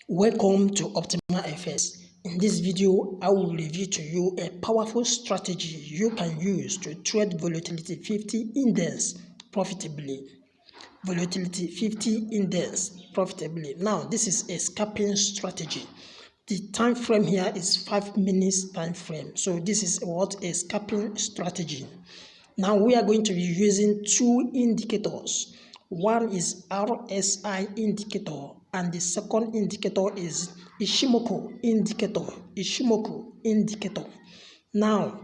Welcome to OPTIMER FS. In this video, I will review to you a powerful strategy you can use to trade Volatility 50 index profitably. Volatility 50 index profitably. Now, this is a scalping strategy. The time frame here is 5 minutes time frame. So this is what a scalping strategy. Now we are going to be using two indicators. One is RSI indicator and the second indicator is Ishimoku indicator. Ishimoku indicator. Now,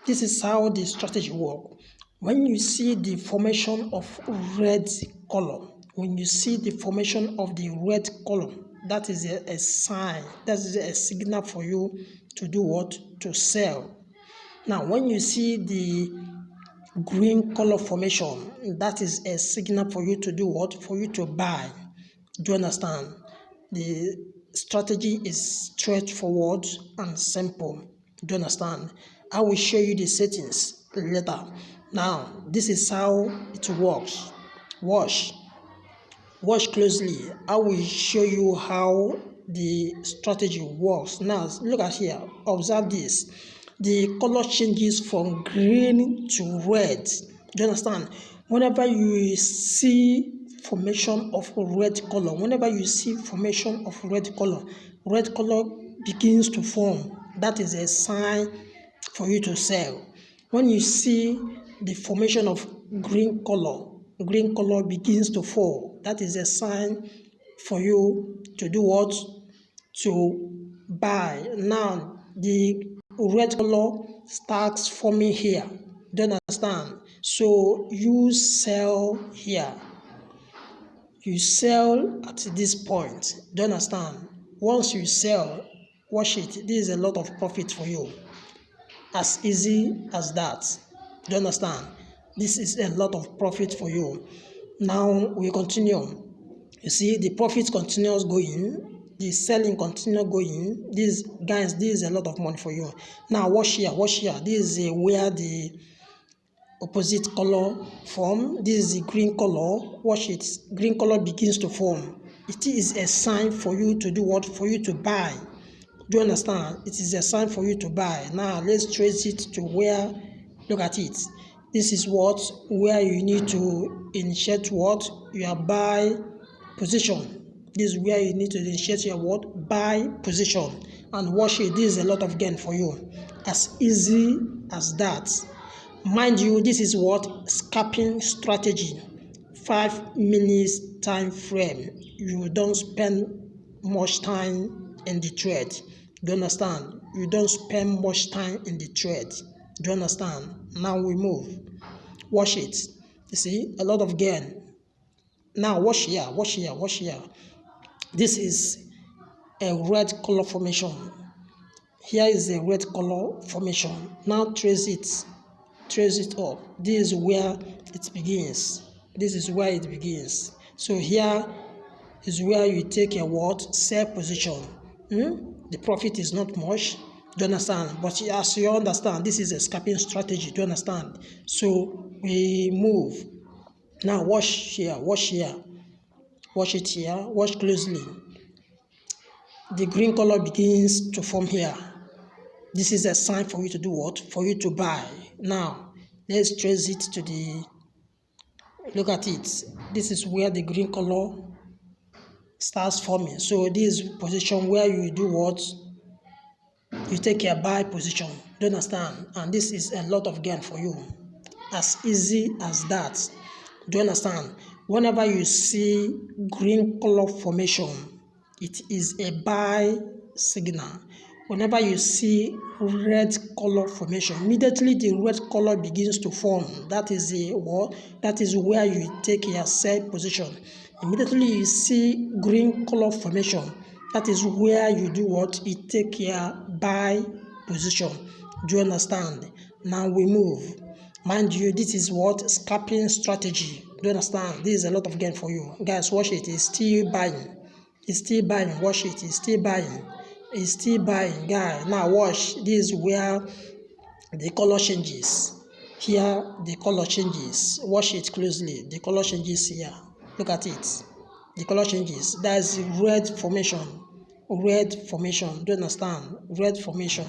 this is how the strategy works. When you see the formation of red column, when you see the formation of the red column, that is a sign, that is a signal for you to do what? To sell. Now, when you see the green color formation, that is a signal for you to do what? For you to buy. Do you understand? The strategy is straightforward and simple. Do you understand? I will show you the settings later. Now, this is how it works. Watch closely. I will show you how the strategy works. Now, look at here. Observe this. The color changes from green to red. Do you understand? Whenever you see formation of red color, red color begins to form. That is a sign for you to sell. When you see the formation of green color begins to fall. That is a sign for you to do what? To buy. Now, the red color starts forming here. Do you understand? So you sell here. You sell at this point. Do you understand? Once you sell, watch it. This is a lot of profit for you. As easy as that. Do you understand? This is a lot of profit for you. Now we continue. You see, the profit continues going. The selling continue going. This, guys, this is a lot of money for you. Now watch here. This is where the opposite color form. This is the green color. Watch it. Green color begins to form. It is a sign for you to do what? For you to buy. Do you understand? It is a sign for you to buy. Now let's trace it to where. Look at it. This is what? Where you need to initiate what? Your buy position. This is where you need to initiate your what? Buy position. And watch it. This is a lot of gain for you. As easy as that. Mind you, this is what? Scalping strategy. 5 minutes time frame. You don't spend much time in the trade. Do you understand? You don't spend much time in the trade. Do you understand? Now we move. Watch it. You see, a lot of gain. Now watch here. This is a red color formation. Here is a red color formation. Now trace it up. This is where it begins. So here is where you take a what? Sell position. The profit is not much. Do you understand? But as you understand, this is a scalping strategy. Do you understand? So we move. Now watch here. Watch it here. Watch closely. The green color begins to form here. This is a sign for you to do what? For you to buy. Now, let's trace it to the... Look at it. This is where the green color starts forming. So this is position where you do what? You take a buy position. Do you understand? And this is a lot of gain for you. As easy as that. Do you understand? Whenever you see green color formation, it is a buy signal. Whenever you see red color formation, immediately the red color begins to form. That is what? That is where you take your sell position. Immediately you see green color formation. That is where you do what? You take your buy position. Do you understand? Now we move. Mind you, this is what? Scalping strategy. Do you understand? This is a lot of gain for you. Guys, watch it. It's still buying. Watch it. It's still buying. Guys, now watch. This is where the color changes. Here, the color changes. Watch it closely. The color changes here. Look at it. The color changes. That is red formation. red formation. Do you understand? Red formation.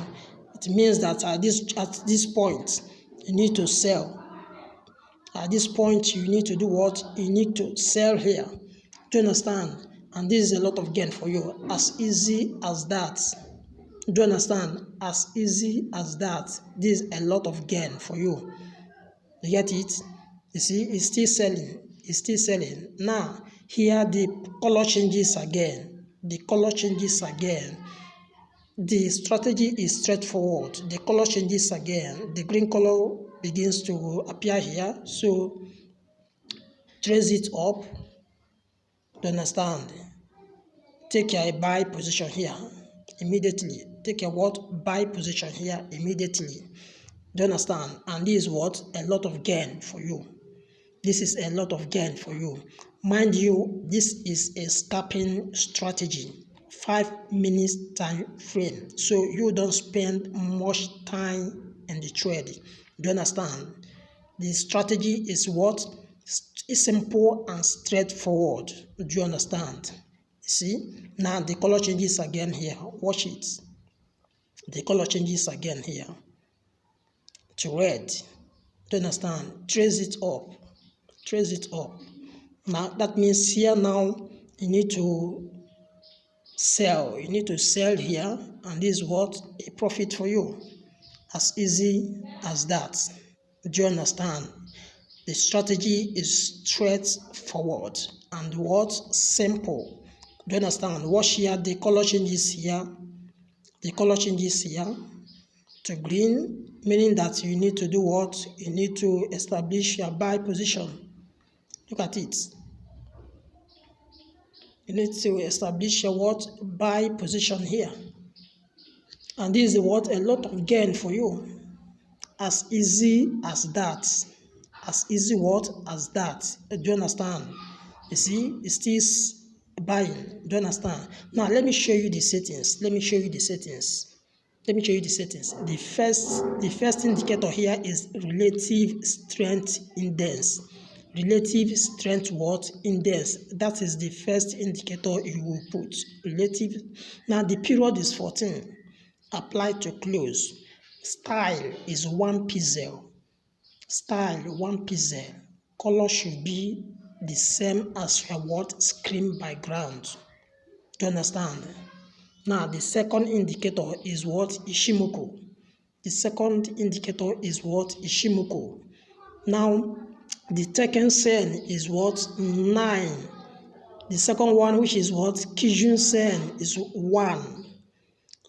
It means that at this point, you need to sell. At this point, you need to do what? You need to sell here. Do you understand? And this is a lot of gain for you. As easy as that. Do you understand? As easy as that. This is a lot of gain for you. You get it? You see, it's still selling. It's still selling. Now, here the color changes again. The color changes again. The strategy is straightforward. The color changes again. The green color begins to appear here. So, trace it up. Do you understand? Take a buy position here immediately. Take a what? Buy position here immediately. Do you understand? And this is what? A lot of gain for you. This is a lot of gain for you. Mind you, this is a scalping strategy. 5 minutes time frame. So you don't spend much time in the trade. Do you understand? The strategy is what? It's simple and straightforward. Do you understand? See? Now the color changes again here. Watch it. The color changes again here to red. Do you understand? Trace it up. Trace it up. Now that means here now you need to sell. You need to sell here, and this is what? A profit for you. As easy as that. Do you understand? The strategy is straightforward and what? Simple. Do you understand? Watch here, the color changes here. The color changes here to green, meaning that you need to do what? You need to establish your buy position. Look at it. You need to establish your what? Buy position here. And this is what? A lot of gain for you. As easy as that. As easy what? As that. Do you understand? You see, it's still buying. Do you understand? Now let me show you the settings. Let me show you the settings. The first indicator here is relative strength index. Relative strength what? Index. That is the first indicator you will put. Relative. Now the period is 14. Apply to close. Style is 1 pixel. Style 1 pixel. Color should be the same as your what? Screen background. Do you understand? Now the second indicator is what? Ishimoku. The second indicator is what? Ishimoku. Now the taken sen is what? 9. The second one, which is what? Kijun sen, is 1.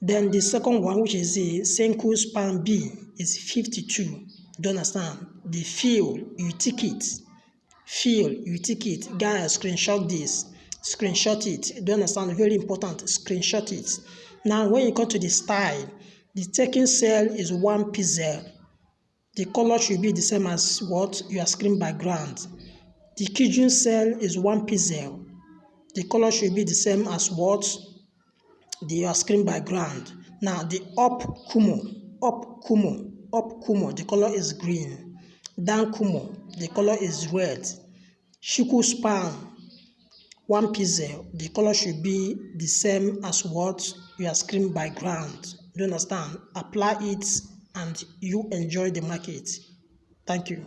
Then the second one, which is the Senku span B, is 52. Do you understand? The fill, you tick it. Guys, screenshot this. Screenshot it. Do you understand? Very important. Screenshot it. Now, when you come to the style, the taking cell is 1 pixel. The color should be the same as what? Your screen background. The Kijun cell is 1 pixel. The color should be the same as what? Your screen background. Now, the up Kumo, the color is green. Down Kumo, the color is red. Shuku span, 1 pixel, the color should be the same as what? Your screen background. Do you understand? Apply it and you enjoy the market. Thank you.